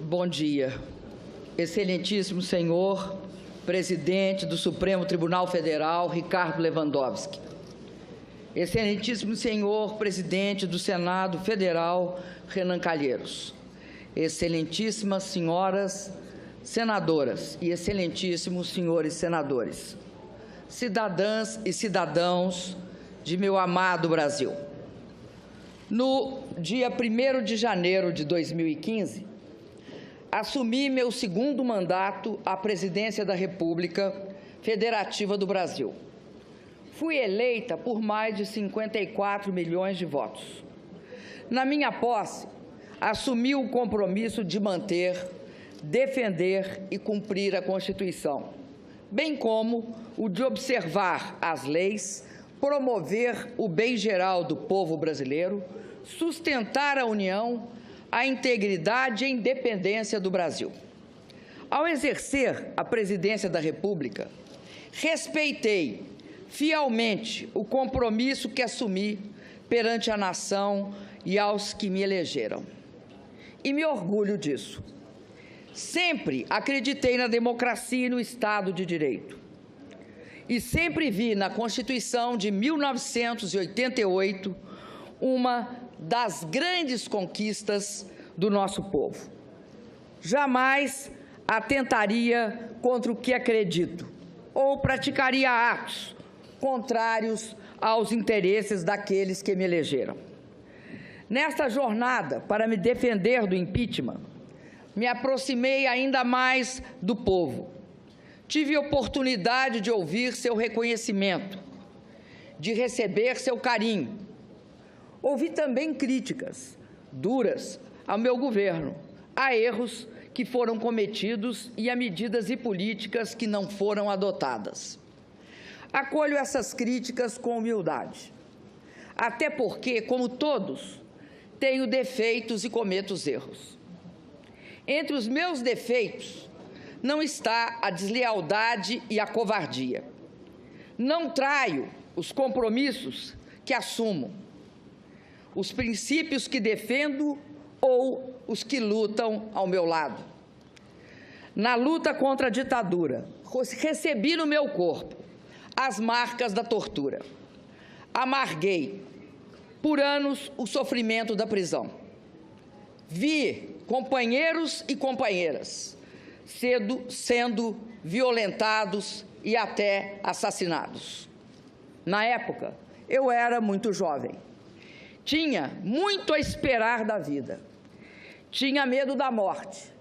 Bom dia. Excelentíssimo senhor presidente do Supremo Tribunal Federal, Ricardo Lewandowski. Excelentíssimo senhor presidente do Senado Federal, Renan Calheiros. Excelentíssimas senhoras senadoras e excelentíssimos senhores senadores. Cidadãs e cidadãos de meu amado Brasil. No dia 1º de janeiro de 2015, assumi meu segundo mandato à presidência da República Federativa do Brasil. Fui eleita por mais de 54 milhões de votos. Na minha posse, assumi o compromisso de manter, defender e cumprir a Constituição, bem como o de observar as leis, promover o bem geral do povo brasileiro, sustentar a união, a integridade e a independência do Brasil. Ao exercer a presidência da República, respeitei fielmente o compromisso que assumi perante a nação e aos que me elegeram. E me orgulho disso. Sempre acreditei na democracia e no Estado de Direito. E sempre vi na Constituição de 1988 uma das grandes conquistas do nosso povo. Jamais atentaria contra o que acredito ou praticaria atos contrários aos interesses daqueles que me elegeram. Nesta jornada para me defender do impeachment, me aproximei ainda mais do povo. Tive oportunidade de ouvir seu reconhecimento, de receber seu carinho. Ouvi também críticas duras ao meu governo, a erros que foram cometidos e a medidas e políticas que não foram adotadas. Acolho essas críticas com humildade, até porque, como todos, tenho defeitos e cometo erros. Entre os meus defeitos não está a deslealdade e a covardia. Não traio os compromissos que assumo, os princípios que defendo ou os que lutam ao meu lado. Na luta contra a ditadura, recebi no meu corpo as marcas da tortura. Amarguei por anos o sofrimento da prisão. Vi companheiros e companheiras sendo violentados e até assassinados. Na época, eu era muito jovem. Tinha muito a esperar da vida. Tinha medo da morte,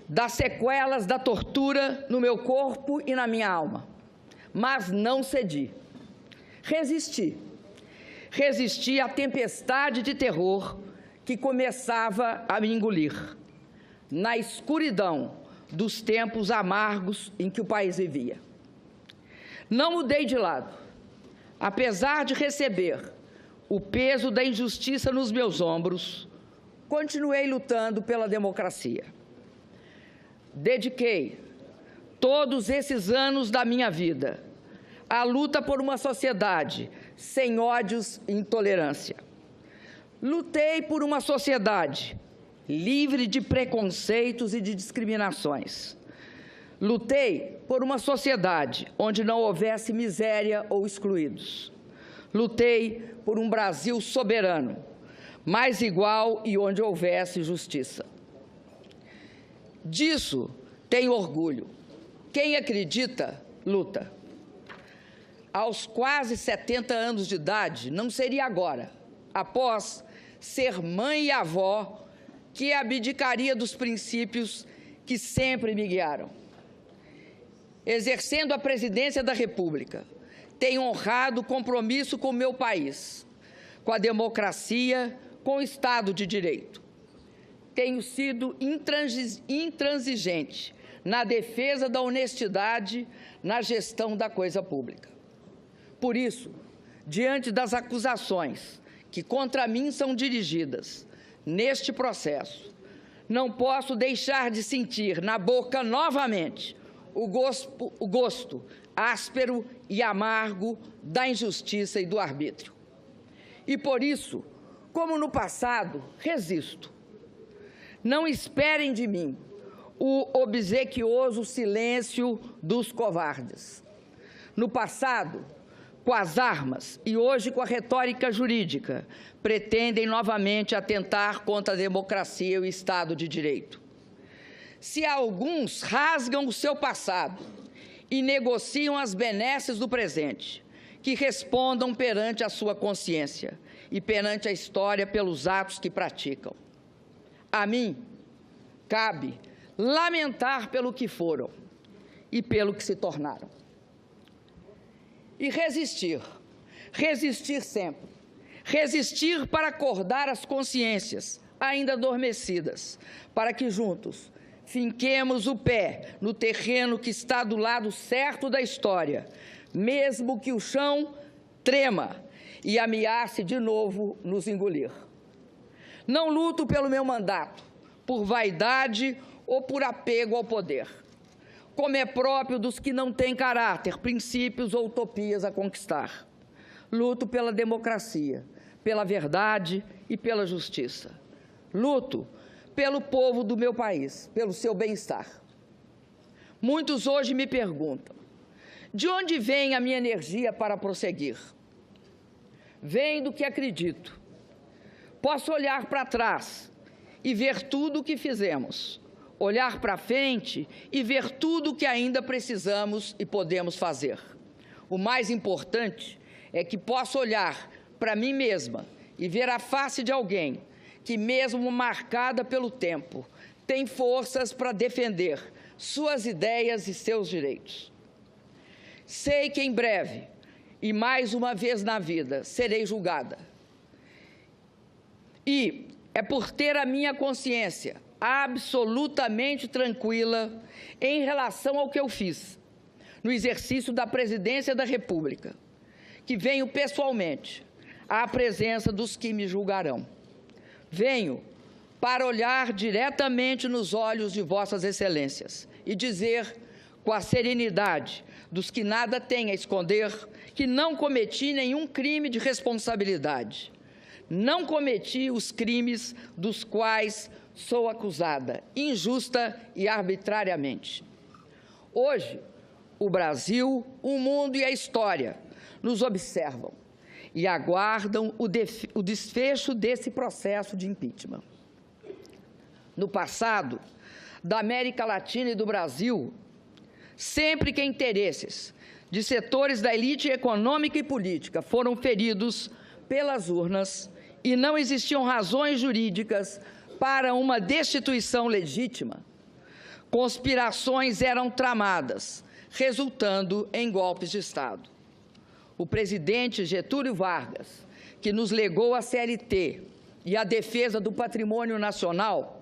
das sequelas da tortura no meu corpo e na minha alma. Mas não cedi. Resisti. Resisti à tempestade de terror que começava a me engolir, na escuridão dos tempos amargos em que o país vivia. Não mudei de lado. Apesar de receber o peso da injustiça nos meus ombros, continuei lutando pela democracia. Dediquei todos esses anos da minha vida à luta por uma sociedade sem ódios e intolerância. Lutei por uma sociedade livre de preconceitos e de discriminações. Lutei por uma sociedade onde não houvesse miséria ou excluídos. Lutei por um Brasil soberano, mais igual e onde houvesse justiça. Disso tenho orgulho. Quem acredita, luta. Aos quase 70 anos de idade, não seria agora, após ser mãe e avó, que abdicaria dos princípios que sempre me guiaram. Exercendo a presidência da República, tenho honrado o compromisso com o meu país, com a democracia, com o Estado de Direito. Tenho sido intransigente na defesa da honestidade na gestão da coisa pública. Por isso, diante das acusações que contra mim são dirigidas neste processo, não posso deixar de sentir na boca novamente o gosto áspero e amargo da injustiça e do arbítrio. E por isso, como no passado, resisto. Não esperem de mim o obsequioso silêncio dos covardes. No passado, com as armas e hoje com a retórica jurídica, pretendem novamente atentar contra a democracia e o Estado de Direito. Se alguns rasgam o seu passado e negociam as benesses do presente, que respondam perante a sua consciência e perante a história pelos atos que praticam. A mim, cabe lamentar pelo que foram e pelo que se tornaram. E resistir, resistir sempre. Resistir para acordar as consciências ainda adormecidas, para que juntos finquemos o pé no terreno que está do lado certo da história, mesmo que o chão trema e ameace de novo nos engolir. Não luto pelo meu mandato, por vaidade ou por apego ao poder, como é próprio dos que não têm caráter, princípios ou utopias a conquistar. Luto pela democracia, pela verdade e pela justiça. Luto pelo povo do meu país, pelo seu bem-estar. Muitos hoje me perguntam, de onde vem a minha energia para prosseguir? Vem do que acredito. Posso olhar para trás e ver tudo o que fizemos, olhar para frente e ver tudo o que ainda precisamos e podemos fazer. O mais importante é que posso olhar para mim mesma e ver a face de alguém que, mesmo marcada pelo tempo, tem forças para defender suas ideias e seus direitos. Sei que em breve, e mais uma vez na vida, serei julgada. E é por ter a minha consciência absolutamente tranquila em relação ao que eu fiz no exercício da presidência da República, que venho pessoalmente à presença dos que me julgarão. Venho para olhar diretamente nos olhos de vossas excelências e dizer com a serenidade dos que nada têm a esconder que não cometi nenhum crime de responsabilidade. Não cometi os crimes dos quais sou acusada, injusta e arbitrariamente. Hoje, o Brasil, o mundo e a história nos observam e aguardam o desfecho desse processo de impeachment. No passado, da América Latina e do Brasil, sempre que interesses de setores da elite econômica e política foram feridos pelas urnas e não existiam razões jurídicas para uma destituição legítima, conspirações eram tramadas, resultando em golpes de Estado. O presidente Getúlio Vargas, que nos legou a CLT e a defesa do patrimônio nacional,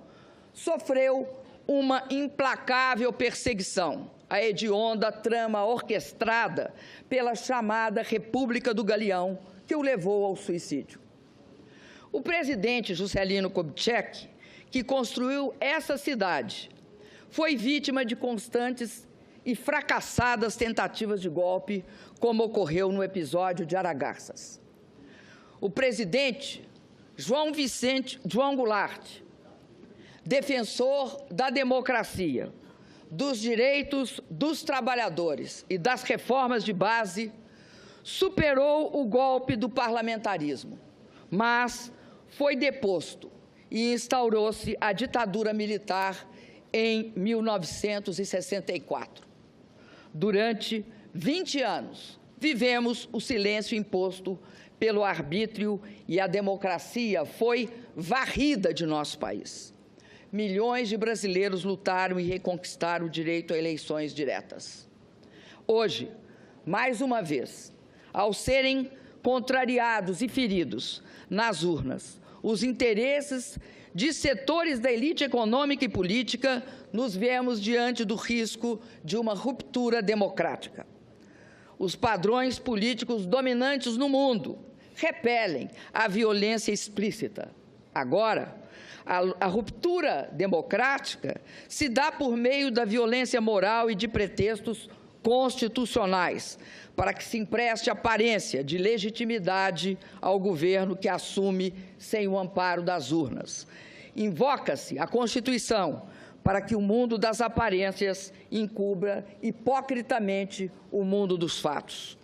sofreu uma implacável perseguição, a hedionda trama orquestrada pela chamada República do Galeão, que o levou ao suicídio. O presidente Juscelino Kubitschek, que construiu essa cidade, foi vítima de constantes e fracassadas tentativas de golpe, como ocorreu no episódio de Aragarças. O presidente João Goulart, defensor da democracia, dos direitos dos trabalhadores e das reformas de base, superou o golpe do parlamentarismo, mas foi deposto e instaurou-se a ditadura militar em 1964. Durante 20 anos, vivemos o silêncio imposto pelo arbítrio e a democracia foi varrida de nosso país. Milhões de brasileiros lutaram e reconquistaram o direito a eleições diretas. Hoje, mais uma vez, ao serem contrariados e feridos nas urnas os interesses de setores da elite econômica e política, nos vemos diante do risco de uma ruptura democrática. Os padrões políticos dominantes no mundo repelem a violência explícita. Agora, a ruptura democrática se dá por meio da violência moral e de pretextos constitucionais, para que se empreste aparência de legitimidade ao governo que assume sem o amparo das urnas. Invoca-se a Constituição para que o mundo das aparências encubra hipocritamente o mundo dos fatos.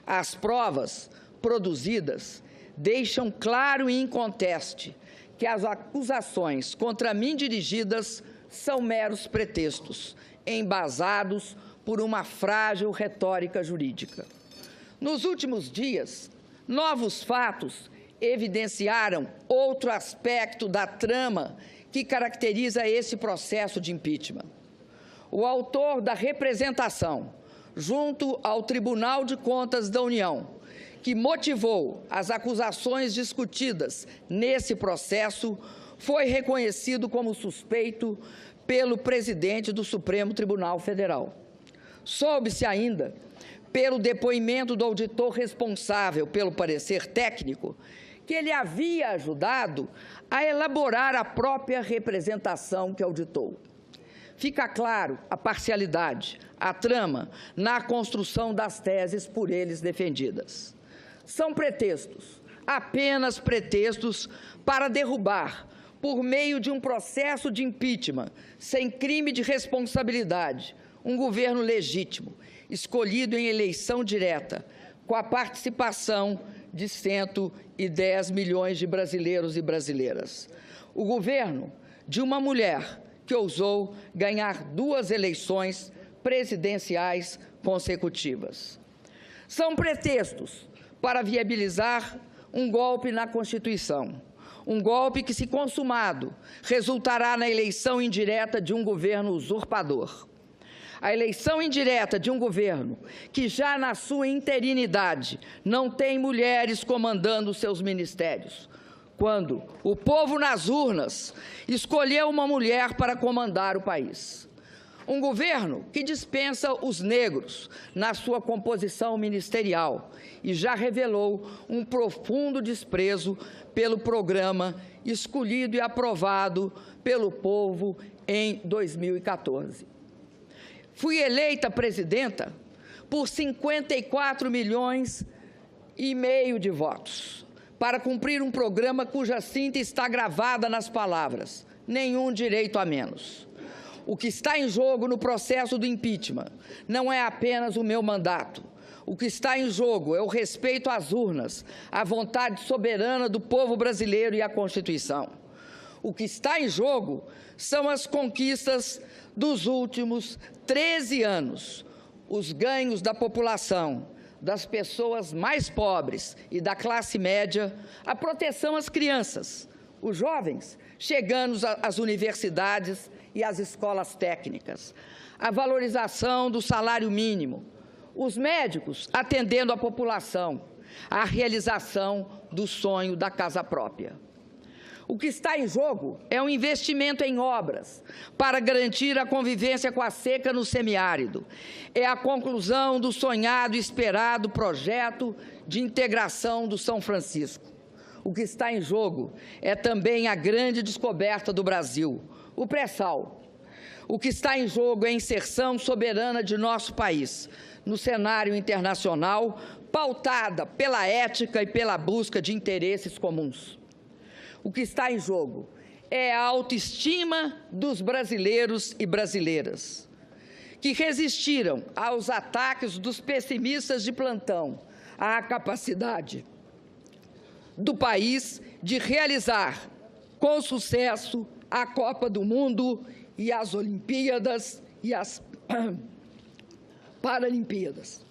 As provas produzidas deixam claro e inconteste que as acusações contra mim dirigidas são meros pretextos, embasados por uma frágil retórica jurídica. Nos últimos dias, novos fatos evidenciaram outro aspecto da trama que caracteriza esse processo de impeachment. O autor da representação, junto ao Tribunal de Contas da União, que motivou as acusações discutidas nesse processo, foi reconhecido como suspeito pelo presidente do Supremo Tribunal Federal. Soube-se ainda, pelo depoimento do auditor responsável pelo parecer técnico, que ele havia ajudado a elaborar a própria representação que auditou. Fica claro a parcialidade, a trama na construção das teses por eles defendidas. São pretextos, apenas pretextos para derrubar, por meio de um processo de impeachment, sem crime de responsabilidade, um governo legítimo, escolhido em eleição direta, com a participação de 110 milhões de brasileiros e brasileiras. O governo de uma mulher que ousou ganhar 2 eleições presidenciais consecutivas. São pretextos para viabilizar um golpe na Constituição, um golpe que, se consumado, resultará na eleição indireta de um governo usurpador. A eleição indireta de um governo que, já na sua interinidade, não tem mulheres comandando seus ministérios, quando o povo nas urnas escolheu uma mulher para comandar o país. Um governo que dispensa os negros na sua composição ministerial e já revelou um profundo desprezo pelo programa escolhido e aprovado pelo povo em 2014. Fui eleita presidenta por 54 milhões e meio de votos, para cumprir um programa cuja síntese está gravada nas palavras: nenhum direito a menos. O que está em jogo no processo do impeachment não é apenas o meu mandato. O que está em jogo é o respeito às urnas, à vontade soberana do povo brasileiro e à Constituição. O que está em jogo são as conquistas dos últimos 13 anos, os ganhos da população, das pessoas mais pobres e da classe média, a proteção às crianças, os jovens chegando às universidades e às escolas técnicas, a valorização do salário mínimo, os médicos atendendo a população, a realização do sonho da casa própria. O que está em jogo é um investimento em obras para garantir a convivência com a seca no semiárido. É a conclusão do sonhado e esperado projeto de integração do São Francisco. O que está em jogo é também a grande descoberta do Brasil, o pré-sal. O que está em jogo é a inserção soberana de nosso país no cenário internacional, pautada pela ética e pela busca de interesses comuns. O que está em jogo é a autoestima dos brasileiros e brasileiras, que resistiram aos ataques dos pessimistas de plantão, à capacidade do país de realizar com sucesso a Copa do Mundo e as Olimpíadas e as Paralimpíadas.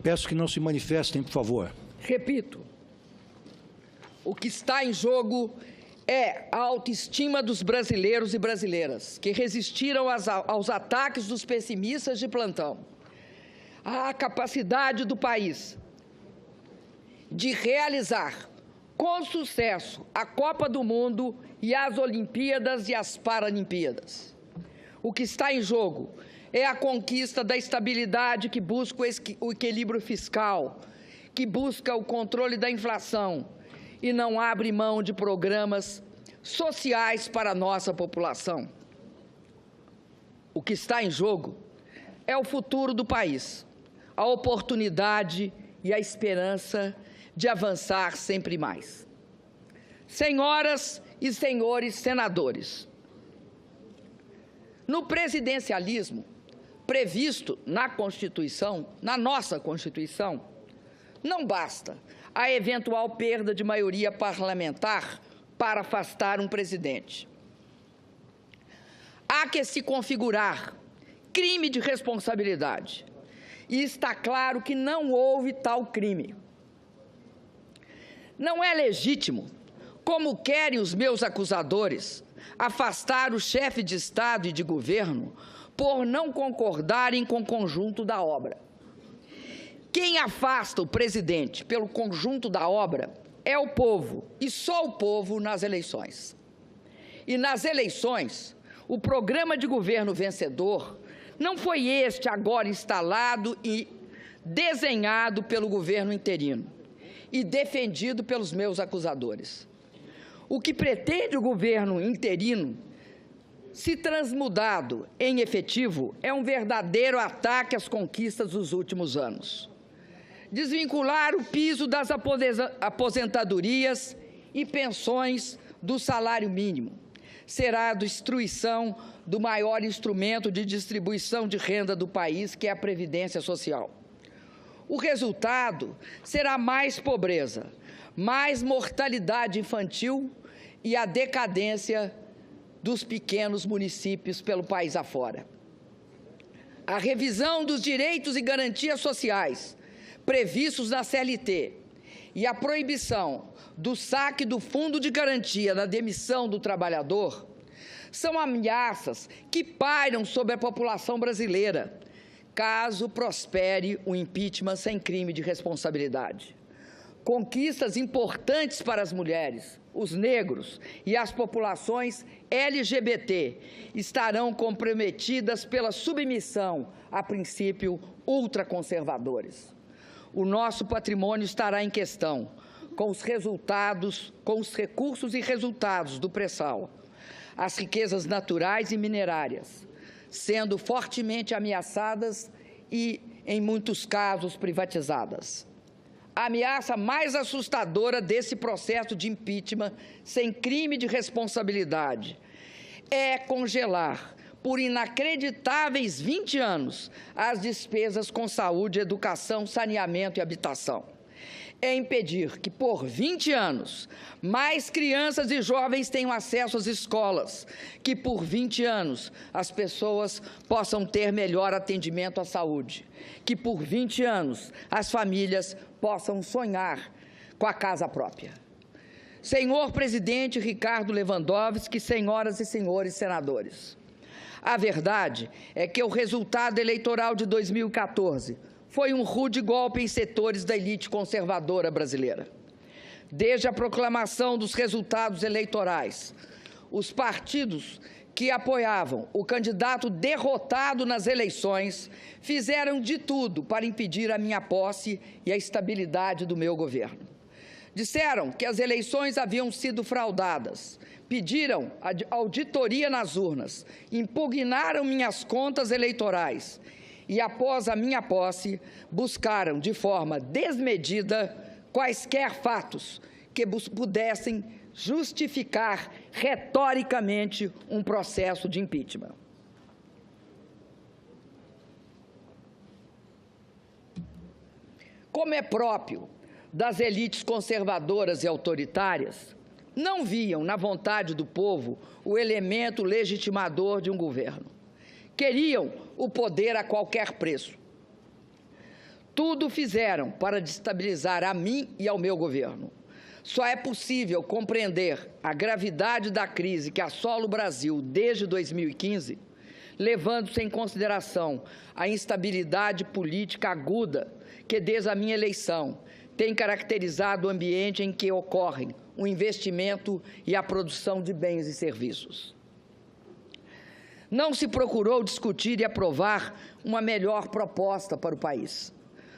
Peço que não se manifestem, por favor. Repito, o que está em jogo é a autoestima dos brasileiros e brasileiras, que resistiram aos ataques dos pessimistas de plantão, a capacidade do país de realizar com sucesso a Copa do Mundo e as Olimpíadas e as Paralimpíadas. O que está em jogo é a conquista da estabilidade que busca o equilíbrio fiscal, que busca o controle da inflação e não abre mão de programas sociais para a nossa população. O que está em jogo é o futuro do país, a oportunidade e a esperança de avançar sempre mais. Senhoras e senhores senadores, no presidencialismo previsto na Constituição, na nossa Constituição, não basta a eventual perda de maioria parlamentar para afastar um presidente. Há que se configurar crime de responsabilidade. E está claro que não houve tal crime. Não é legítimo, como querem os meus acusadores, afastar o chefe de Estado e de governo por não concordarem com o conjunto da obra. Quem afasta o presidente pelo conjunto da obra é o povo, e só o povo nas eleições. E nas eleições, o programa de governo vencedor não foi este agora instalado e desenhado pelo governo interino e defendido pelos meus acusadores. O que pretende o governo interino, se transmudado em efetivo, é um verdadeiro ataque às conquistas dos últimos anos. Desvincular o piso das aposentadorias e pensões do salário mínimo será a destruição do maior instrumento de distribuição de renda do país, que é a Previdência Social. O resultado será mais pobreza, mais mortalidade infantil e a decadência dos pequenos municípios pelo país afora. A revisão dos direitos e garantias sociais previstos na CLT e a proibição do saque do fundo de garantia na demissão do trabalhador são ameaças que pairam sobre a população brasileira, caso prospere o impeachment sem crime de responsabilidade. Conquistas importantes para as mulheres, os negros e as populações LGBT estarão comprometidas pela submissão a princípios ultraconservadores. O nosso patrimônio estará em questão, com os recursos e resultados do pré-sal, as riquezas naturais e minerárias, sendo fortemente ameaçadas e, em muitos casos, privatizadas. A ameaça mais assustadora desse processo de impeachment sem crime de responsabilidade é congelar, por inacreditáveis 20 anos, as despesas com saúde, educação, saneamento e habitação. É impedir que, por 20 anos, mais crianças e jovens tenham acesso às escolas, que, por 20 anos, as pessoas possam ter melhor atendimento à saúde, que, por 20 anos, as famílias possam sonhar com a casa própria. Senhor presidente Ricardo Lewandowski, senhoras e senhores senadores, a verdade é que o resultado eleitoral de 2014 foi um rude golpe em setores da elite conservadora brasileira. Desde a proclamação dos resultados eleitorais, os partidos que apoiavam o candidato derrotado nas eleições fizeram de tudo para impedir a minha posse e a estabilidade do meu governo. Disseram que as eleições haviam sido fraudadas, pediram auditoria nas urnas, impugnaram minhas contas eleitorais e, após a minha posse, buscaram de forma desmedida quaisquer fatos que pudessem justificar retoricamente um processo de impeachment. Como é próprio das elites conservadoras e autoritárias, não viam na vontade do povo o elemento legitimador de um governo. Queriam o poder a qualquer preço. Tudo fizeram para destabilizar a mim e ao meu governo. Só é possível compreender a gravidade da crise que assola o Brasil desde 2015, levando-se em consideração a instabilidade política aguda que, desde a minha eleição, tem caracterizado o ambiente em que ocorrem o investimento e a produção de bens e serviços. Não se procurou discutir e aprovar uma melhor proposta para o país.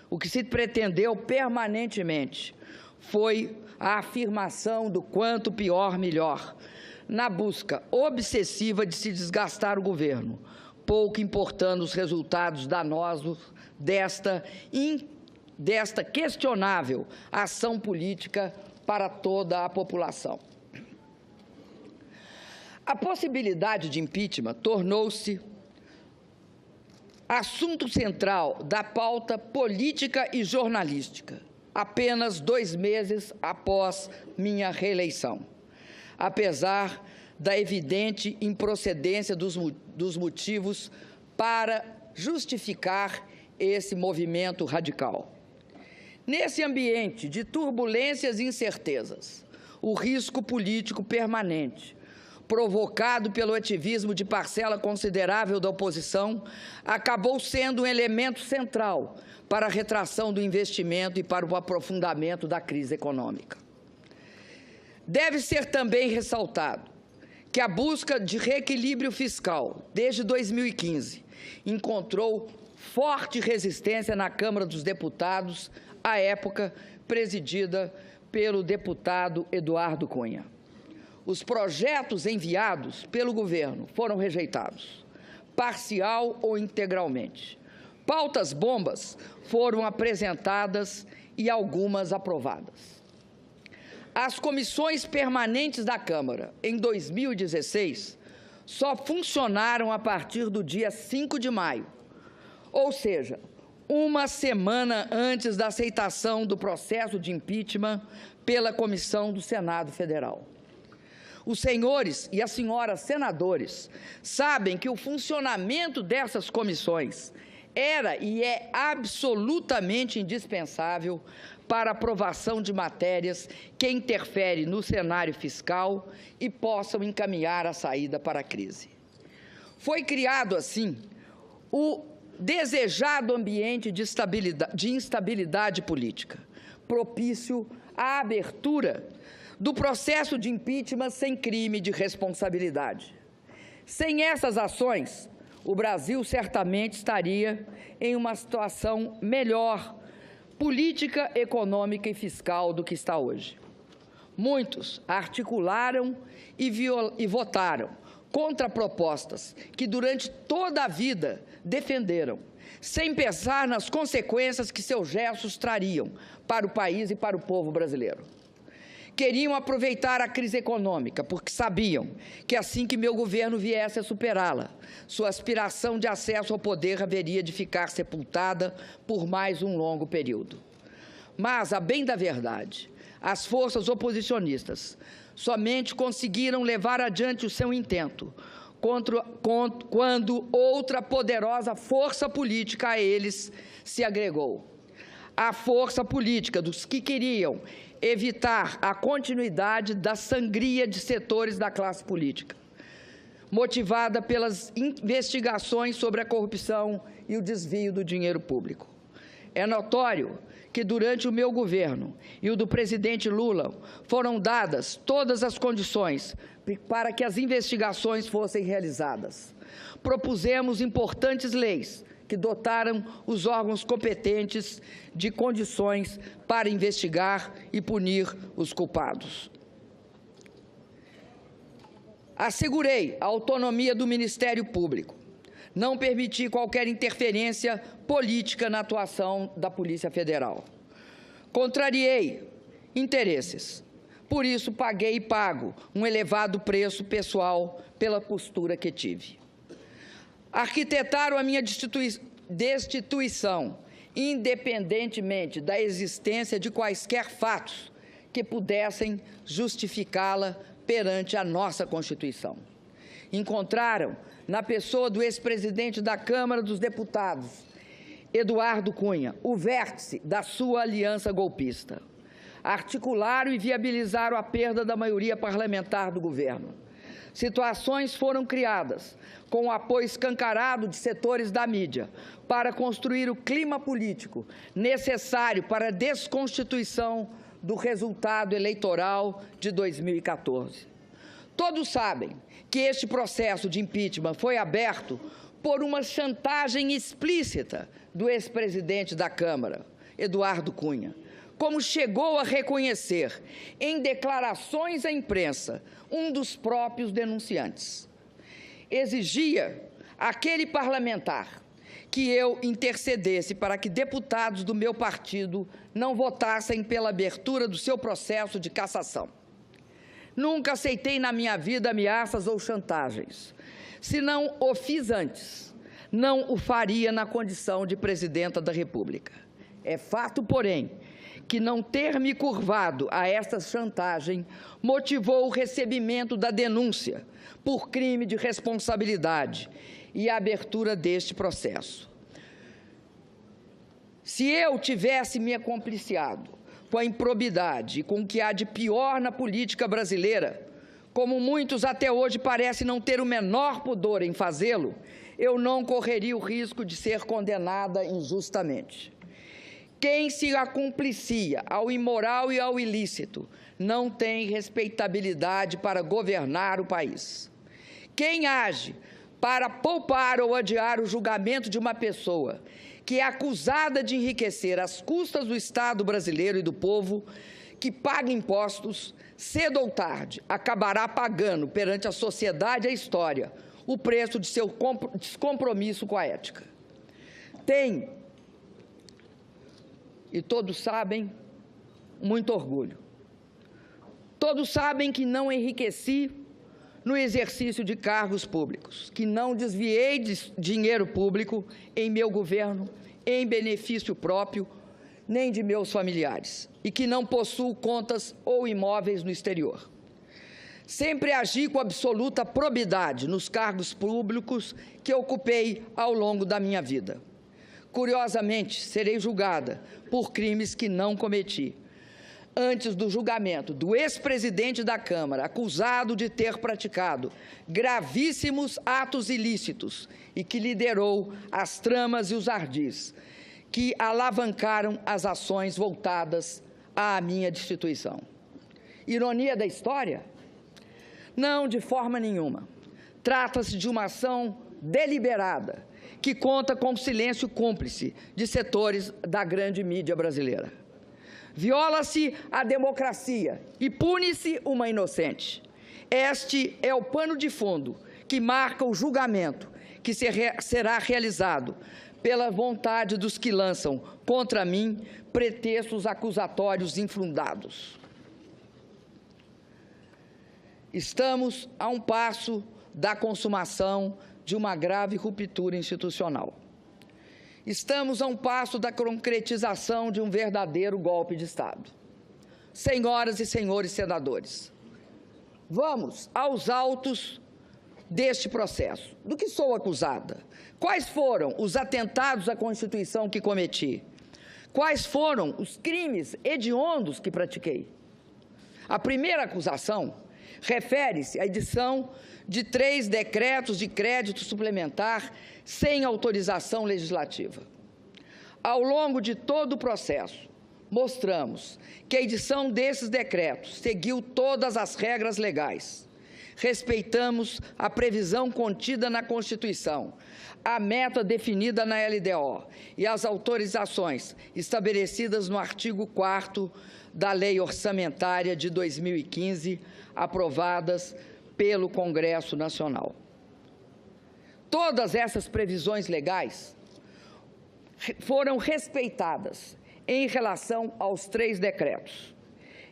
O que se pretendeu permanentemente foi a afirmação do quanto pior, melhor, na busca obsessiva de se desgastar o governo, pouco importando os resultados danosos desta desta questionável ação política para toda a população. A possibilidade de impeachment tornou-se assunto central da pauta política e jornalística, apenas 2 meses após minha reeleição, apesar da evidente improcedência dos motivos para justificar esse movimento radical. Nesse ambiente de turbulências e incertezas, o risco político permanente, provocado pelo ativismo de parcela considerável da oposição, acabou sendo um elemento central para a retração do investimento e para o aprofundamento da crise econômica. Deve ser também ressaltado que a busca de reequilíbrio fiscal, desde 2015, encontrou forte resistência na Câmara dos Deputados, à época presidida pelo deputado Eduardo Cunha. Os projetos enviados pelo governo foram rejeitados, parcial ou integralmente. Pautas bombas foram apresentadas e algumas aprovadas. As comissões permanentes da Câmara, em 2016, só funcionaram a partir do dia 5 de maio, ou seja, 1 semana antes da aceitação do processo de impeachment pela Comissão do Senado Federal. Os senhores e as senhoras senadores sabem que o funcionamento dessas comissões era e é absolutamente indispensável para a aprovação de matérias que interferem no cenário fiscal e possam encaminhar a saída para a crise. Foi criado, assim, o desejado ambiente de instabilidade política, propício à abertura do processo de impeachment sem crime de responsabilidade. Sem essas ações, o Brasil certamente estaria em uma situação melhor, política, econômica e fiscal do que está hoje. Muitos articularam e votaram contra propostas que durante toda a vida defenderam, sem pensar nas consequências que seus gestos trariam para o país e para o povo brasileiro. Queriam aproveitar a crise econômica, porque sabiam que assim que meu governo viesse a superá-la, sua aspiração de acesso ao poder haveria de ficar sepultada por mais um longo período. Mas, a bem da verdade, as forças oposicionistas somente conseguiram levar adiante o seu intento quando outra poderosa força política a eles se agregou. A força política dos que queriam evitar a continuidade da sangria de setores da classe política, motivada pelas investigações sobre a corrupção e o desvio do dinheiro público. É notório que durante o meu governo e o do presidente Lula foram dadas todas as condições para que as investigações fossem realizadas. Propusemos importantes leis que dotaram os órgãos competentes de condições para investigar e punir os culpados. Assegurei a autonomia do Ministério Público. Não permiti qualquer interferência política na atuação da Polícia Federal. Contrariei interesses. Por isso, paguei e pago um elevado preço pessoal pela postura que tive. Arquitetaram a minha destituição, independentemente da existência de quaisquer fatos que pudessem justificá-la perante a nossa Constituição. Encontraram, na pessoa do ex-presidente da Câmara dos Deputados, Eduardo Cunha, o vértice da sua aliança golpista. Articularam e viabilizaram a perda da maioria parlamentar do governo. Situações foram criadas com o apoio escancarado de setores da mídia para construir o clima político necessário para a desconstituição do resultado eleitoral de 2014. Todos sabem que este processo de impeachment foi aberto por uma chantagem explícita do ex-presidente da Câmara, Eduardo Cunha, como chegou a reconhecer em declarações à imprensa um dos próprios denunciantes. Exigia aquele parlamentar que eu intercedesse para que deputados do meu partido não votassem pela abertura do seu processo de cassação. Nunca aceitei na minha vida ameaças ou chantagens. Se não o fiz antes, não o faria na condição de presidenta da República. É fato, porém, que não ter me curvado a esta chantagem motivou o recebimento da denúncia por crime de responsabilidade e a abertura deste processo. Se eu tivesse me acompliciado com a improbidade e com o que há de pior na política brasileira, como muitos até hoje parecem não ter o menor pudor em fazê-lo, eu não correria o risco de ser condenada injustamente. Quem se acumplicia ao imoral e ao ilícito não tem respeitabilidade para governar o país. Quem age para poupar ou adiar o julgamento de uma pessoa que é acusada de enriquecer às custas do Estado brasileiro e do povo, que paga impostos, cedo ou tarde acabará pagando perante a sociedade e a história o preço de seu descompromisso com a ética. Tem, e todos sabem, muito orgulho. Todos sabem que não enriqueci no exercício de cargos públicos, que não desviei de dinheiro público em meu governo, em benefício próprio, nem de meus familiares, e que não possuo contas ou imóveis no exterior. Sempre agi com absoluta probidade nos cargos públicos que ocupei ao longo da minha vida. Curiosamente, serei julgada por crimes que não cometi. Antes do julgamento do ex-presidente da Câmara, acusado de ter praticado gravíssimos atos ilícitos e que liderou as tramas e os ardis que alavancaram as ações voltadas à minha destituição. Ironia da história? Não, de forma nenhuma. Trata-se de uma ação deliberada que conta com o silêncio cúmplice de setores da grande mídia brasileira. Viola-se a democracia e pune-se uma inocente. Este é o pano de fundo que marca o julgamento que será realizado pela vontade dos que lançam contra mim pretextos acusatórios infundados. Estamos a um passo da consumação de uma grave ruptura institucional. Estamos a um passo da concretização de um verdadeiro golpe de Estado. Senhoras e senhores senadores, vamos aos autos deste processo. Do que sou acusada? Quais foram os atentados à Constituição que cometi? Quais foram os crimes hediondos que pratiquei? A primeira acusação refere-se à edição de 3 decretos de crédito suplementar sem autorização legislativa. Ao longo de todo o processo, mostramos que a edição desses decretos seguiu todas as regras legais. Respeitamos a previsão contida na Constituição, a meta definida na LDO e as autorizações estabelecidas no artigo 4º da Lei Orçamentária de 2015, aprovadas pelo Congresso Nacional. Todas essas previsões legais foram respeitadas em relação aos 3 decretos.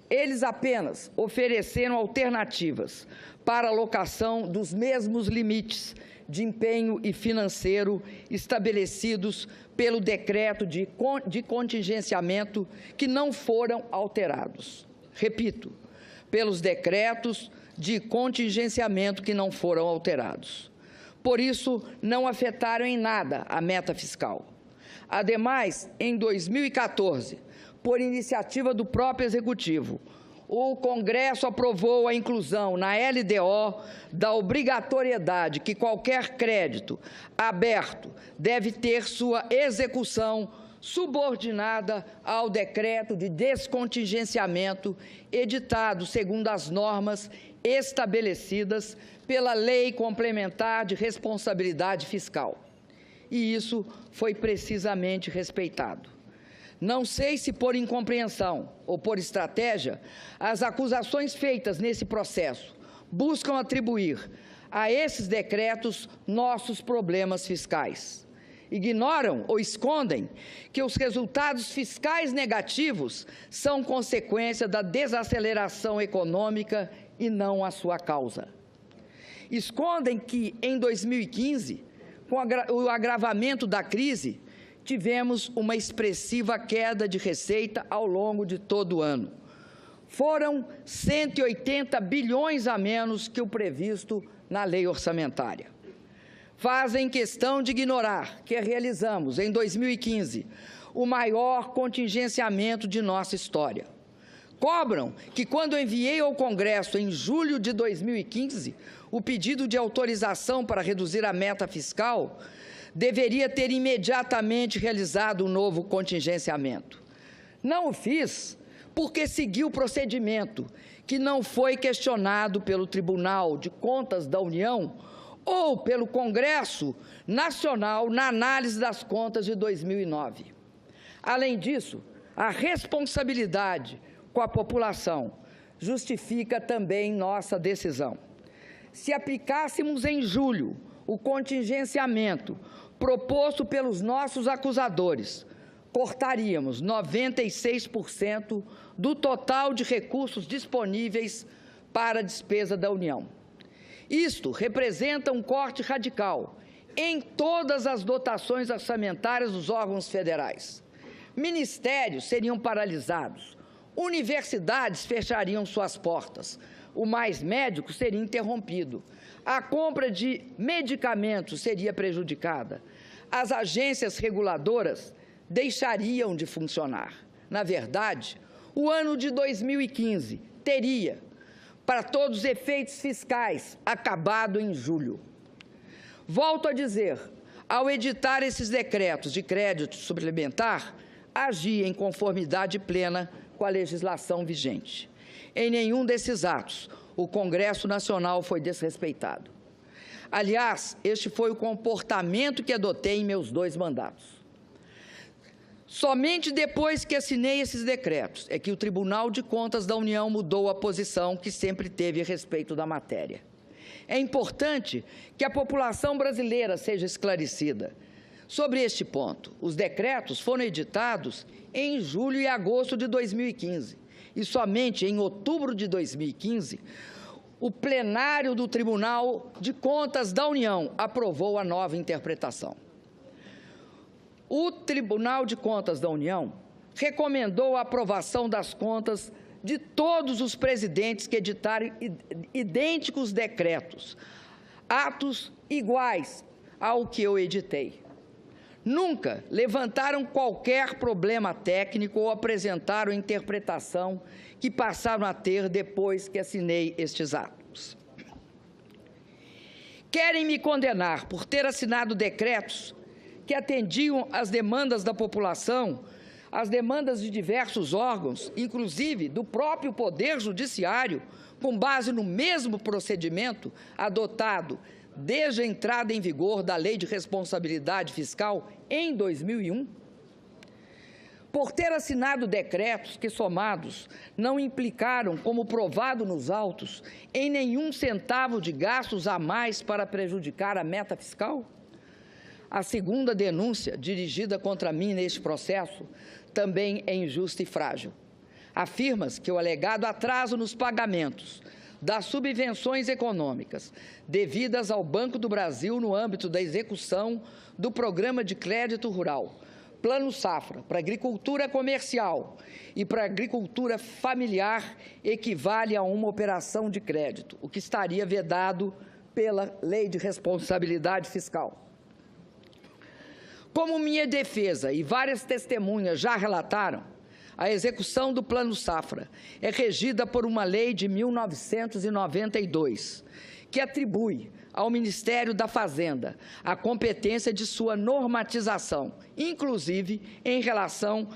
Eles apenas ofereceram alternativas para a alocação dos mesmos limites de empenho e financeiro estabelecidos pelo decreto de contingenciamento, que não foram alterados. Repito, pelos decretos de contingenciamento que não foram alterados. Por isso, não afetaram em nada a meta fiscal. Ademais, em 2014, por iniciativa do próprio Executivo, o Congresso aprovou a inclusão na LDO da obrigatoriedade que qualquer crédito aberto deve ter sua execução subordinada ao decreto de descontingenciamento editado segundo as normas estabelecidas pela Lei Complementar de Responsabilidade Fiscal. E isso foi precisamente respeitado. Não sei se por incompreensão ou por estratégia, as acusações feitas nesse processo buscam atribuir a esses decretos nossos problemas fiscais. Ignoram ou escondem que os resultados fiscais negativos são consequência da desaceleração econômica e não a sua causa. Escondem que, em 2015, com o agravamento da crise, tivemos uma expressiva queda de receita ao longo de todo o ano. Foram 180 bilhões a menos que o previsto na lei orçamentária. Fazem questão de ignorar que realizamos, em 2015, o maior contingenciamento de nossa história. Cobram que, quando enviei ao Congresso, em julho de 2015, o pedido de autorização para reduzir a meta fiscal, deveria ter imediatamente realizado um novo contingenciamento. Não o fiz porque segui o procedimento que não foi questionado pelo Tribunal de Contas da União ou pelo Congresso Nacional na análise das contas de 2009. Além disso, a responsabilidade com a população justifica também nossa decisão. Se aplicássemos em julho o contingenciamento proposto pelos nossos acusadores, cortaríamos 96% do total de recursos disponíveis para a despesa da União. Isto representa um corte radical em todas as dotações orçamentárias dos órgãos federais. Ministérios seriam paralisados, universidades fechariam suas portas, o Mais Médico seria interrompido, a compra de medicamentos seria prejudicada, as agências reguladoras deixariam de funcionar. Na verdade, o ano de 2015 teria, para todos os efeitos fiscais, acabado em julho. Volto a dizer, ao editar esses decretos de crédito suplementar, agi em conformidade plena com a legislação vigente. Em nenhum desses atos, o Congresso Nacional foi desrespeitado. Aliás, este foi o comportamento que adotei em meus 2 mandatos. Somente depois que assinei esses decretos é que o Tribunal de Contas da União mudou a posição que sempre teve a respeito da matéria. É importante que a população brasileira seja esclarecida sobre este ponto. Os decretos foram editados em julho e agosto de 2015 e somente em outubro de 2015 o plenário do Tribunal de Contas da União aprovou a nova interpretação. O Tribunal de Contas da União recomendou a aprovação das contas de todos os presidentes que editaram idênticos decretos, atos iguais ao que eu editei. Nunca levantaram qualquer problema técnico ou apresentaram interpretação que passaram a ter depois que assinei estes atos. Querem me condenar por ter assinado decretos que atendiam às demandas da população, às demandas de diversos órgãos, inclusive do próprio Poder Judiciário, com base no mesmo procedimento adotado desde a entrada em vigor da Lei de Responsabilidade Fiscal em 2001? Por ter assinado decretos que, somados, não implicaram, como provado nos autos, em nenhum centavo de gastos a mais para prejudicar a meta fiscal? A segunda denúncia dirigida contra mim neste processo também é injusta e frágil. Afirma-se que o alegado atraso nos pagamentos das subvenções econômicas devidas ao Banco do Brasil no âmbito da execução do Programa de Crédito Rural, Plano Safra, para agricultura comercial e para agricultura familiar equivale a uma operação de crédito, o que estaria vedado pela Lei de Responsabilidade Fiscal. Como minha defesa e várias testemunhas já relataram, a execução do Plano Safra é regida por uma lei de 1992, que atribui ao Ministério da Fazenda a competência de sua normatização, inclusive em relação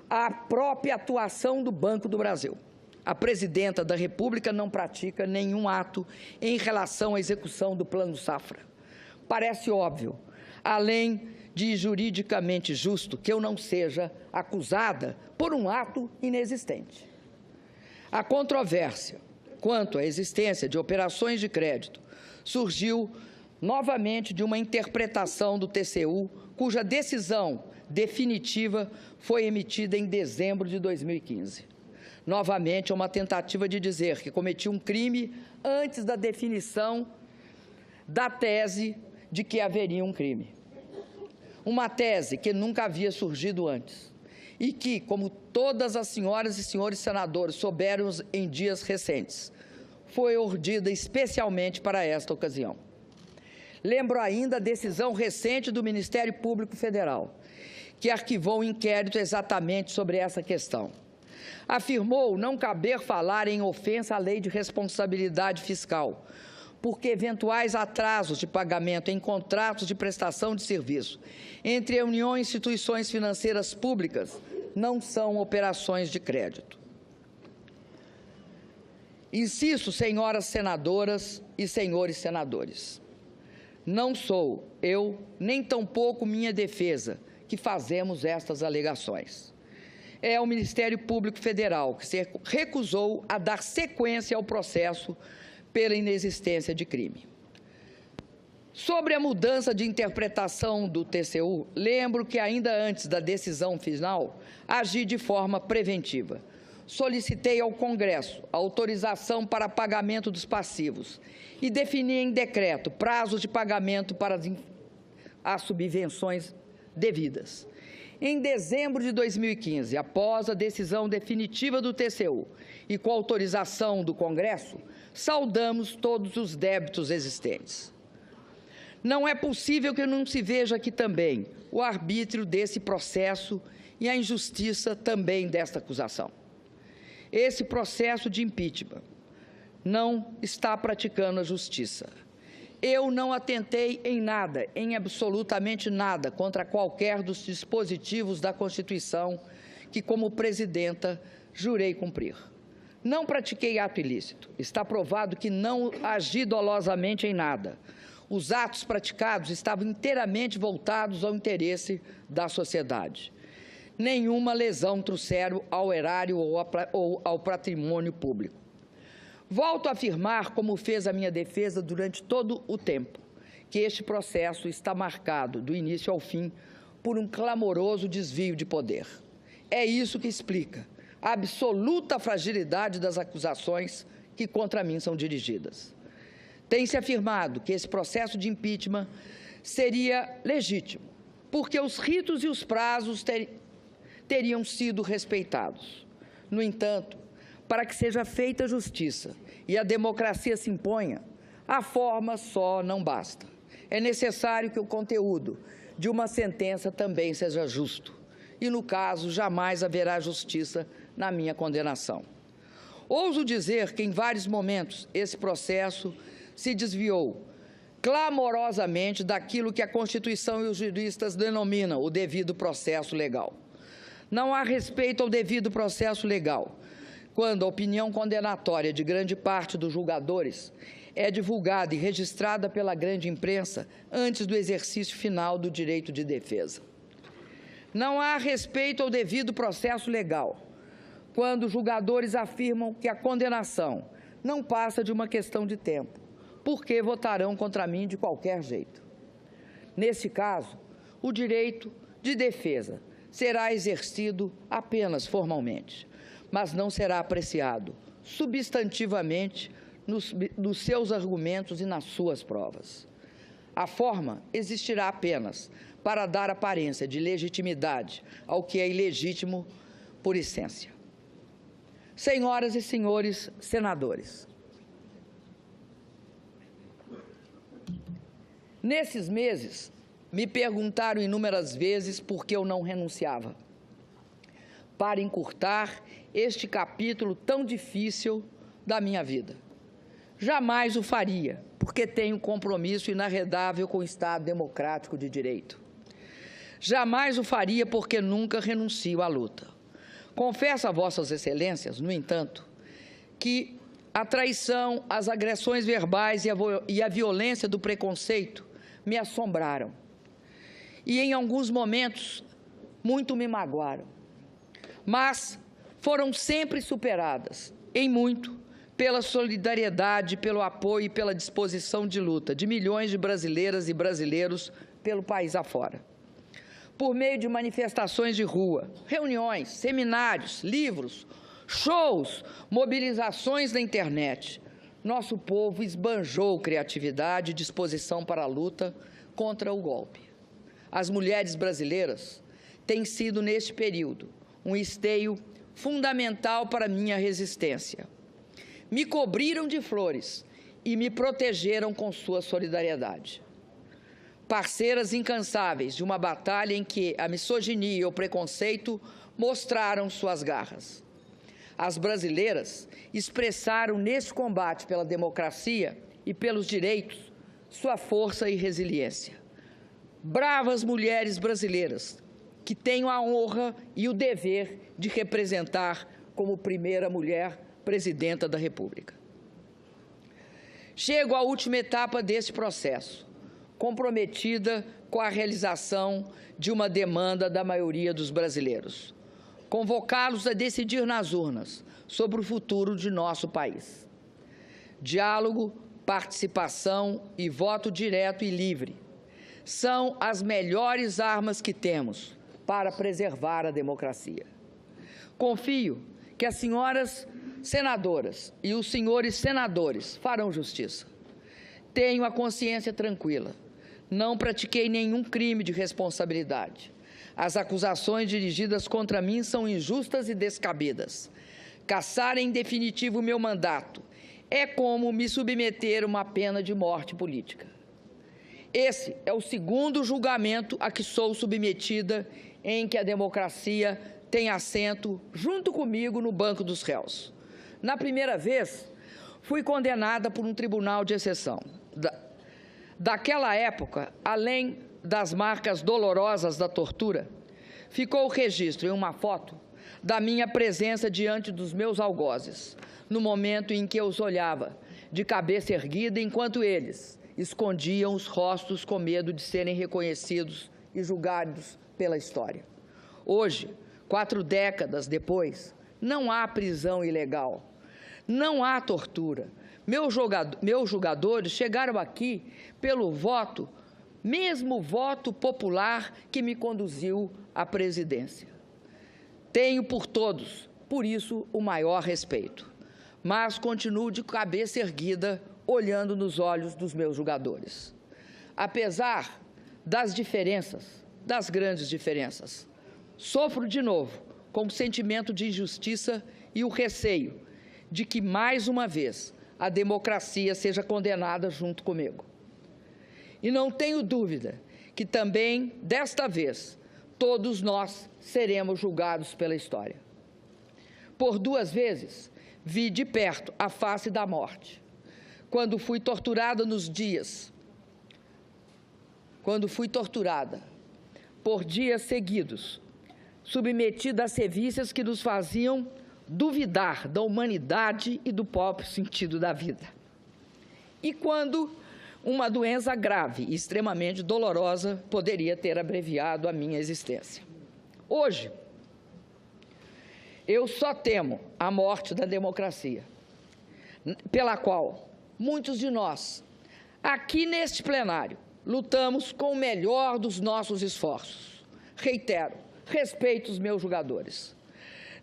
à própria atuação do Banco do Brasil. A Presidenta da República não pratica nenhum ato em relação à execução do Plano Safra. Parece óbvio, além de juridicamente justo, que eu não seja acusada por um ato inexistente. A controvérsia quanto à existência de operações de crédito surgiu novamente de uma interpretação do TCU cuja decisão definitiva foi emitida em dezembro de 2015. Novamente, é uma tentativa de dizer que cometi um crime antes da definição da tese de que haveria um crime. Uma tese que nunca havia surgido antes e que, como todas as senhoras e senhores senadores souberam em dias recentes, foi urdida especialmente para esta ocasião. Lembro ainda a decisão recente do Ministério Público Federal, que arquivou um inquérito exatamente sobre essa questão. Afirmou não caber falar em ofensa à lei de responsabilidade fiscal, porque eventuais atrasos de pagamento em contratos de prestação de serviço entre a União e instituições financeiras públicas não são operações de crédito. Insisto, senhoras senadoras e senhores senadores, não sou eu, nem tampouco minha defesa, que fazemos estas alegações. É o Ministério Público Federal que se recusou a dar sequência ao processo pela inexistência de crime. Sobre a mudança de interpretação do TCU, lembro que ainda antes da decisão final, agi de forma preventiva. Solicitei ao Congresso a autorização para pagamento dos passivos e defini em decreto prazos de pagamento para as subvenções devidas. Em dezembro de 2015, após a decisão definitiva do TCU e com autorização do Congresso, saldamos todos os débitos existentes. Não é possível que não se veja aqui também o arbítrio desse processo e a injustiça também desta acusação. Esse processo de impeachment não está praticando a justiça. Eu não atentei em nada, em absolutamente nada, contra qualquer dos dispositivos da Constituição que, como presidenta, jurei cumprir. Não pratiquei ato ilícito. Está provado que não agi dolosamente em nada. Os atos praticados estavam inteiramente voltados ao interesse da sociedade. Nenhuma lesão trouxeram ao erário ou ao patrimônio público. Volto a afirmar, como fez a minha defesa durante todo o tempo, que este processo está marcado, do início ao fim, por um clamoroso desvio de poder. É isso que explica a absoluta fragilidade das acusações que contra mim são dirigidas. Tem-se afirmado que esse processo de impeachment seria legítimo, porque os ritos e os prazos teriam sido respeitados. No entanto, para que seja feita justiça e a democracia se imponha, a forma só não basta. É necessário que o conteúdo de uma sentença também seja justo. E, no caso, jamais haverá justiça na minha condenação. Ouso dizer que, em vários momentos, esse processo se desviou clamorosamente daquilo que a Constituição e os juristas denominam o devido processo legal. Não há respeito ao devido processo legal quando a opinião condenatória de grande parte dos julgadores é divulgada e registrada pela grande imprensa antes do exercício final do direito de defesa. Não há respeito ao devido processo legal quando os julgadores afirmam que a condenação não passa de uma questão de tempo, porque votarão contra mim de qualquer jeito. Nesse caso, o direito de defesa será exercido apenas formalmente, mas não será apreciado substantivamente nos seus argumentos e nas suas provas. A forma existirá apenas para dar aparência de legitimidade ao que é ilegítimo por essência. Senhoras e senhores senadores, nesses meses, me perguntaram inúmeras vezes por que eu não renunciava. Para encurtar este capítulo tão difícil da minha vida. Jamais o faria, porque tenho compromisso inarredável com o Estado democrático de direito. Jamais o faria porque nunca renuncio à luta. Confesso a vossas excelências, no entanto, que a traição, as agressões verbais e a violência do preconceito me assombraram. E, em alguns momentos, muito me magoaram. Mas foram sempre superadas, em muito, pela solidariedade, pelo apoio e pela disposição de luta de milhões de brasileiras e brasileiros pelo país afora. por meio de manifestações de rua, reuniões, seminários, livros, shows, mobilizações na internet. Nosso povo esbanjou criatividade e disposição para a luta contra o golpe. As mulheres brasileiras têm sido, neste período, um esteio fundamental para minha resistência. Me cobriram de flores e me protegeram com sua solidariedade. Parceiras incansáveis de uma batalha em que a misoginia e o preconceito mostraram suas garras. As brasileiras expressaram nesse combate pela democracia e pelos direitos sua força e resiliência. Bravas mulheres brasileiras que tenho a honra e o dever de representar como primeira mulher presidenta da República. Chego à última etapa deste processo, comprometida com a realização de uma demanda da maioria dos brasileiros, convocá-los a decidir nas urnas sobre o futuro de nosso país. Diálogo, participação e voto direto e livre são as melhores armas que temos para preservar a democracia. Confio que as senhoras senadoras e os senhores senadores farão justiça. Tenho a consciência tranquila. Não pratiquei nenhum crime de responsabilidade. As acusações dirigidas contra mim são injustas e descabidas. Cassar em definitivo meu mandato é como me submeter a uma pena de morte política. Esse é o segundo julgamento a que sou submetida em que a democracia tem assento junto comigo no banco dos réus. Na primeira vez, fui condenada por um tribunal de exceção. Daquela época, além das marcas dolorosas da tortura, ficou o registro em uma foto da minha presença diante dos meus algozes, no momento em que eu os olhava, de cabeça erguida, enquanto eles escondiam os rostos com medo de serem reconhecidos e julgados pela história. Hoje, 4 décadas depois, não há prisão ilegal, não há tortura. Meus julgadores chegaram aqui pelo voto, mesmo voto popular que me conduziu à presidência. Tenho por todos, por isso, o maior respeito, mas continuo de cabeça erguida, olhando nos olhos dos meus julgadores. Apesar das diferenças, das grandes diferenças, sofro de novo com o sentimento de injustiça e o receio de que, mais uma vez, a democracia seja condenada junto comigo. E não tenho dúvida que também, desta vez, todos nós seremos julgados pela história. Por 2 vezes, vi de perto a face da morte. Quando fui torturada por dias seguidos, submetida a sevícias que nos faziam duvidar da humanidade e do próprio sentido da vida. E quando uma doença grave e extremamente dolorosa poderia ter abreviado a minha existência. Hoje, eu só temo a morte da democracia, pela qual muitos de nós, aqui neste plenário, lutamos com o melhor dos nossos esforços. Reitero, respeito os meus julgadores.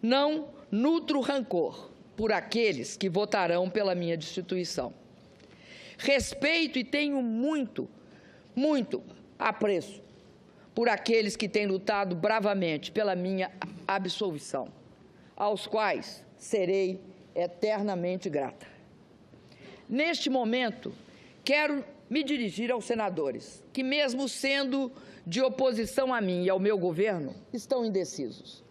Não nutro rancor por aqueles que votarão pela minha destituição. Respeito e tenho muito apreço por aqueles que têm lutado bravamente pela minha absolvição, aos quais serei eternamente grata. Neste momento, quero me dirigir aos senadores, que mesmo sendo de oposição a mim e ao meu governo, estão indecisos.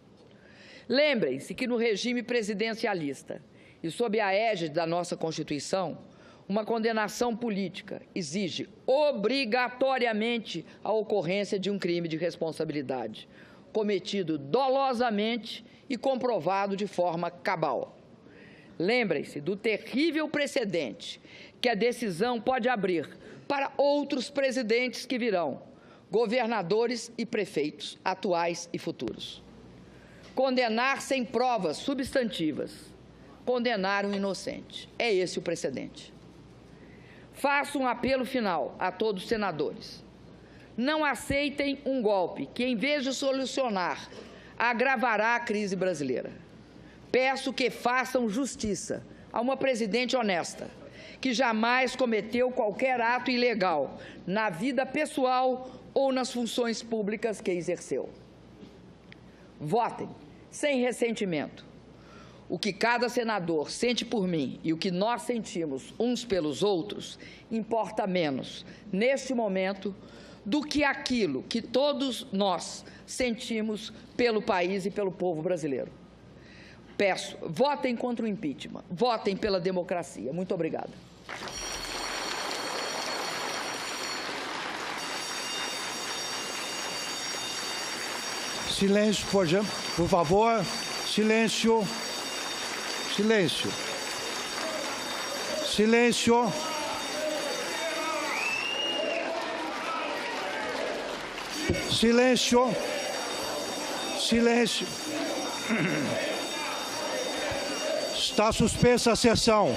Lembrem-se que no regime presidencialista e sob a égide da nossa Constituição, uma condenação política exige obrigatoriamente a ocorrência de um crime de responsabilidade, cometido dolosamente e comprovado de forma cabal. Lembrem-se do terrível precedente que a decisão pode abrir para outros presidentes que virão, governadores e prefeitos, atuais e futuros. Condenar sem provas substantivas, condenar um inocente. É esse o precedente. Faço um apelo final a todos os senadores. Não aceitem um golpe que, em vez de solucionar, agravará a crise brasileira. Peço que façam justiça a uma presidente honesta, que jamais cometeu qualquer ato ilegal na vida pessoal ou nas funções públicas que exerceu. Votem sem ressentimento. O que cada senador sente por mim e o que nós sentimos uns pelos outros importa menos, neste momento, do que aquilo que todos nós sentimos pelo país e pelo povo brasileiro. Peço, votem contra o impeachment, votem pela democracia. Muito obrigada. Silêncio, por favor. Silêncio. Silêncio. Silêncio. Silêncio. Silêncio. Está suspensa a sessão.